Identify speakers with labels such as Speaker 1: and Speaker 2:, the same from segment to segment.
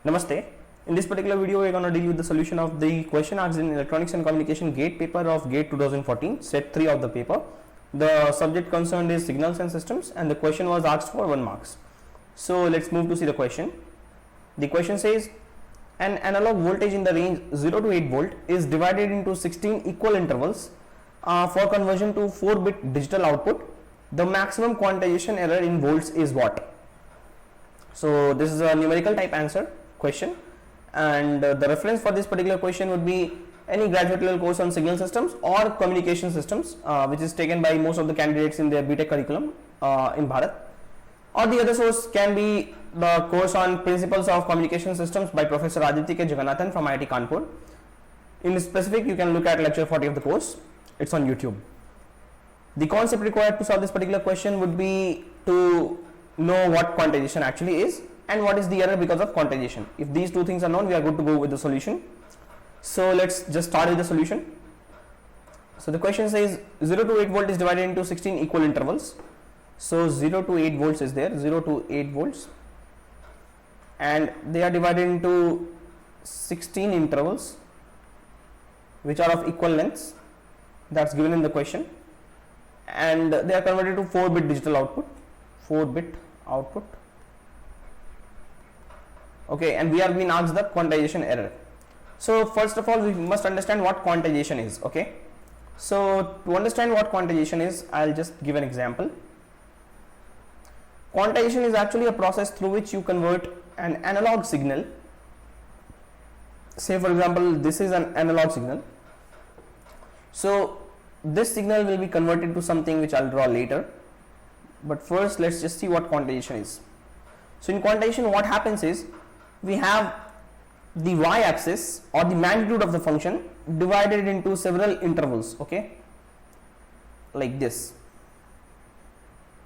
Speaker 1: Namaste. In this particular video, we are going to deal with the solution of the question asked in Electronics and Communication GATE paper of GATE 2014, set 3 of the paper. The subject concerned is signals and systems, and the question was asked for 1 marks. So let's move to see the question. The question says, an analog voltage in the range 0 to 8 volt is divided into 16 equal intervals for conversion to 4-bit digital output. The maximum quantization error in volts is what? So this is a numerical type answer question, and the reference for this particular question would be any graduate level course on signal systems or communication systems, which is taken by most of the candidates in their BTech curriculum in Bharat, or the other source can be the course on principles of communication systems by Professor Aditya K. Jagannathan from IIT Kanpur. In specific, you can look at lecture 40 of the course. It's on YouTube. The concept required to solve this particular question would be to know what quantization actually is and what is the error because of quantization. If these two things are known, we are good to go with the solution. So let's just start with the solution. So the question says 0 to 8 volt is divided into 16 equal intervals. So 0 to 8 volts is there, 0 to 8 volts, and they are divided into 16 intervals which are of equal lengths. That's given in the question, and they are converted to 4-bit digital output, 4-bit output. Okay, and we are being asked the quantization error. So first of all, we must understand what quantization is. Okay, so to understand what quantization is, I'll just give an example. Quantization is actually a process through which you convert an analog signal. Say for example, this is an analog signal. So this signal will be converted to something which I'll draw later, but first let's just see what quantization is. So in quantization, what happens is we have the y-axis or the magnitude of the function divided into several intervals. Okay, like this.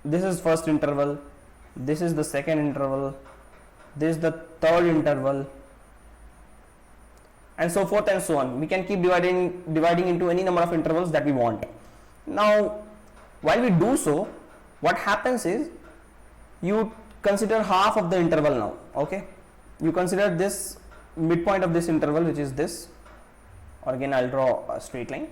Speaker 1: This is first interval, this is the second interval, this is the third interval, and so forth and so on. We can keep dividing into any number of intervals that we want. Now while we do so, what happens is you consider half of the interval now. Okay, you consider this midpoint of this interval, which is this, or again I'll draw a straight line.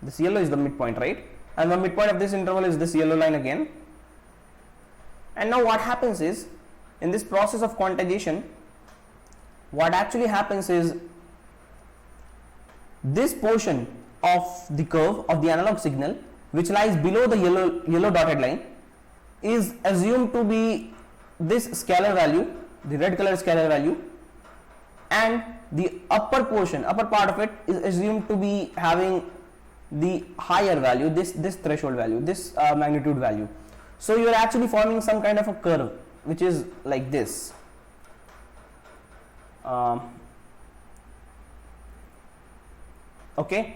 Speaker 1: This yellow is the midpoint, right? And the midpoint of this interval is this yellow line again. And now what happens is, in this process of quantization, what actually happens is this portion of the curve of the analog signal which lies below the yellow dotted line is assumed to be this scalar value, the red color scalar value, and the upper portion, upper part of it is assumed to be having the higher value, this threshold value, this magnitude value. So you are actually forming some kind of a curve which is like this. Okay,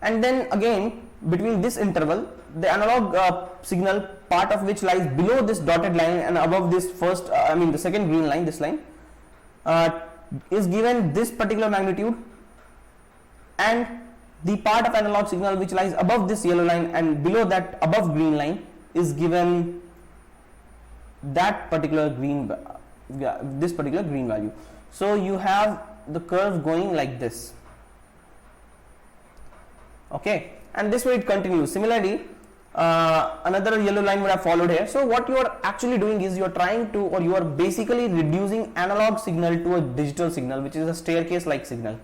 Speaker 1: and then again between this interval, the analog signal part of which lies below this dotted line and above this first, the second green line, this line, is given this particular magnitude, and the part of analog signal which lies above this yellow line and below that above green line is given that particular this particular green value. So you have the curve going like this. Okay, and this way it continues. Similarly, another yellow line would have followed here. So what you are actually doing is you are trying to, or you are basically reducing analog signal to a digital signal, which is a staircase like signal.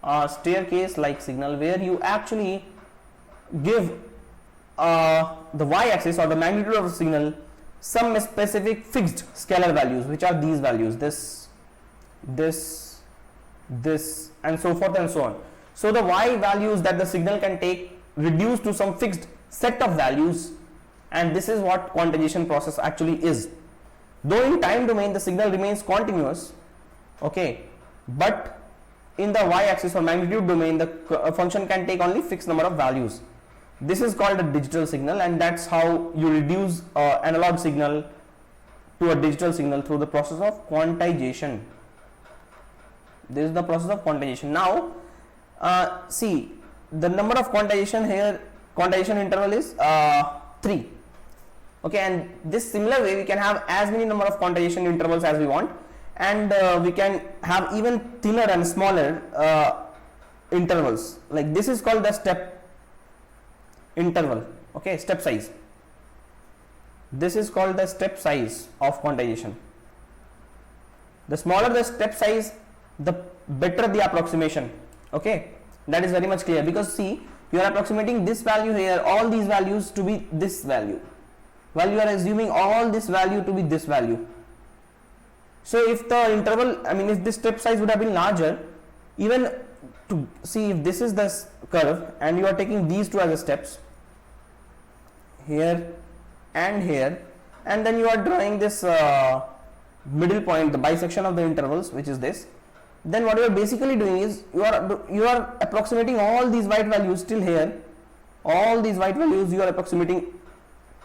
Speaker 1: Where you actually give the y-axis or the magnitude of the signal some specific fixed scalar values, which are these values, this, and so forth and so on. So the y values that the signal can take reduce to some fixed set of values, and this is what quantization process actually is. Though in time domain the signal remains continuous, okay, but in the y-axis or magnitude domain the function can take only fixed number of values. This is called a digital signal, and that's how you reduce analog signal to a digital signal through the process of quantization. This is the process of quantization. Now see, the number of quantization here, quantization interval is 3. Okay, and this similar way we can have as many number of quantization intervals as we want, and we can have even thinner and smaller intervals. Like this is called the step interval. Okay, step size. This is called the step size of quantization. The smaller the step size, the better the approximation. Okay, that is very much clear, because see, you are approximating this value here, all these values to be this value, while you are assuming all this value to be this value. So if the interval, I mean if this step size would have been larger, even to see if this is the curve and you are taking these two as the steps, here and here, and then you are drawing this middle point, the bisection of the intervals, which is this, then what you are basically doing is you are approximating all these white values till here, all these white values you are approximating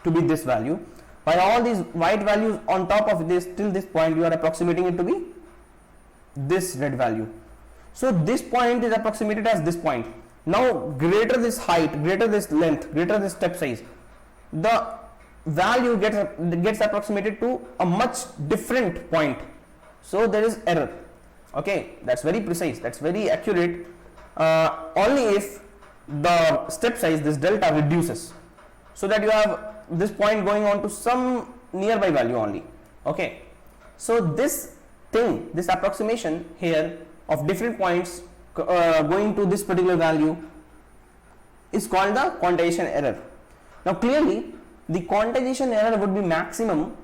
Speaker 1: to be this value, while all these white values on top of this till this point you are approximating it to be this red value. So this point is approximated as this point. Now greater this height, greater this length, greater this step size, the value gets approximated to a much different point. So there is error. Okay, that's very precise, that's very accurate, only if the step size, this delta, reduces, so that you have this point going on to some nearby value only. Okay, so this thing, this approximation here of different points going to this particular value is called the quantization error. Now clearly the quantization error would be maximum,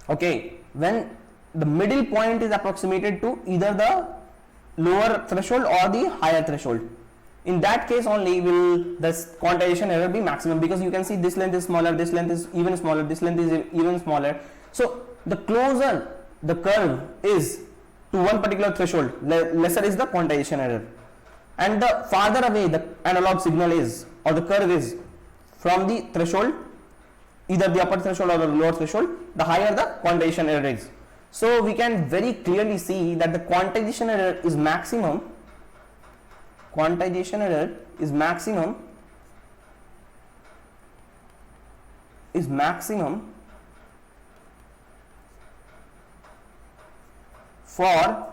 Speaker 1: okay, when the middle point is approximated to either the lower threshold or the higher threshold. In that case only will the quantization error be maximum, because you can see this length is smaller, this length is even smaller, this length is even smaller. So the closer the curve is to one particular threshold, lesser is the quantization error, and the farther away the analog signal is or the curve is from the threshold, either the upper threshold or the lower threshold, the higher the quantization error is. So we can very clearly see that the quantization error is maximum. Quantization error is maximum for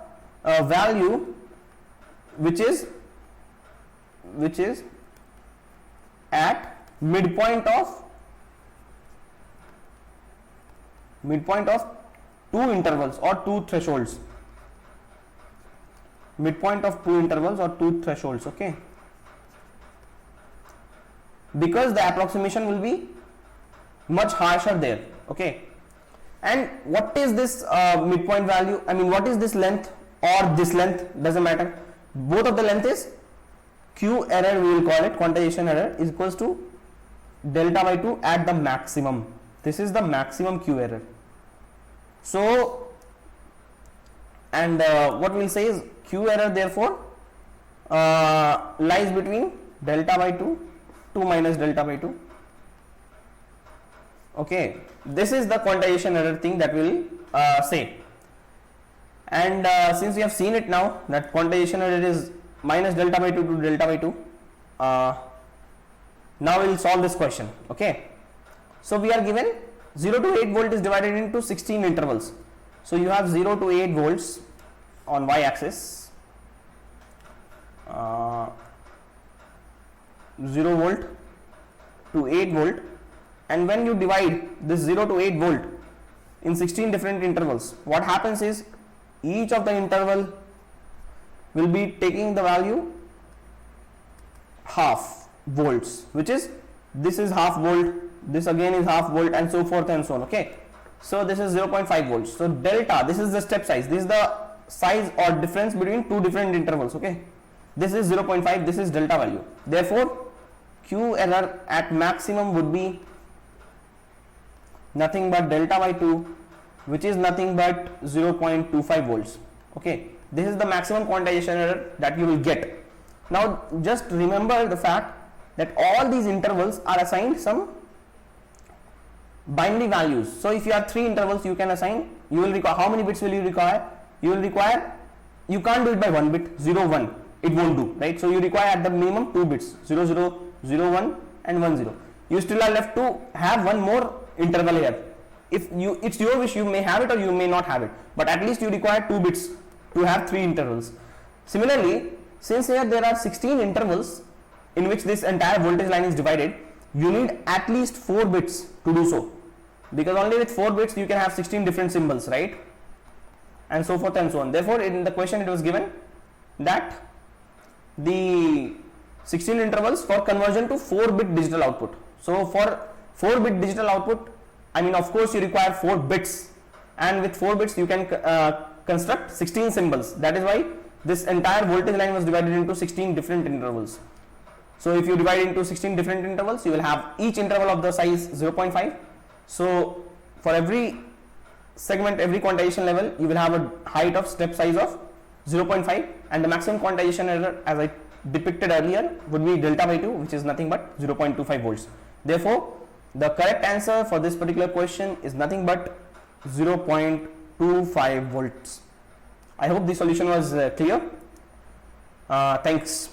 Speaker 1: a value which is at midpoint of two intervals or two thresholds. Midpoint of two intervals or two thresholds. Okay, because the approximation will be much harsher there. Okay, and what is this midpoint value? I mean, what is this length or this length? Doesn't matter. Both of the length is Q error, we will call it. Quantization error is equals to delta by 2 at the maximum. This is the maximum Q error. So, and what we will say is Q error therefore lies between delta by 2 minus delta by 2. Okay, this is the quantization error thing that we will say. And since we have seen it now that quantization error is minus delta by 2 to delta by 2, now we will solve this question. Okay, so we are given 0 to 8 volt is divided into 16 intervals. So you have 0 to 8 volts on y axis, 0 volt to 8 volt, and when you divide this 0 to 8 volt in 16 different intervals, what happens is each of the interval will be taking the value half volts, which is this is half volt, this again is half volt, and so forth and so on. Okay, so this is 0.5 volts. So delta, this is the step size, this is the size or difference between two different intervals. Okay, this is 0.5, this is delta value. Therefore Q error at maximum would be nothing but delta by 2, which is nothing but 0.25 volts. Okay, this is the maximum quantization error that you will get. Now just remember the fact that all these intervals are assigned some binary values. So if you have 3 intervals, you can assign, you will require, how many bits will you require? You will require, you can't do it by 1 bit, 0 1, it won't do, right? So you require at the minimum 2 bits, 0 0 0 1 and 1 0. You still are left to have one more interval here. If you, it's your wish, you may have it or you may not have it, but at least you require 2 bits to have 3 intervals. Similarly, since here there are 16 intervals in which this entire voltage line is divided, you need at least 4 bits to do so, because only with 4 bits you can have 16 different symbols, right, and so forth and so on. Therefore, in the question it was given that the 16 intervals for conversion to 4-bit digital output. So for 4-bit digital output, I mean, of course you require 4 bits, and with 4 bits you can construct 16 symbols. That is why this entire voltage line was divided into 16 different intervals. So if you divide into 16 different intervals, you will have each interval of the size 0.5. So for every segment, every quantization level, you will have a height of step size of 0.5, and the maximum quantization error, as I depicted earlier, would be delta by 2, which is nothing but 0.25 volts. Therefore, the correct answer for this particular question is nothing but 0.25 volts. I hope the solution was clear. Thanks.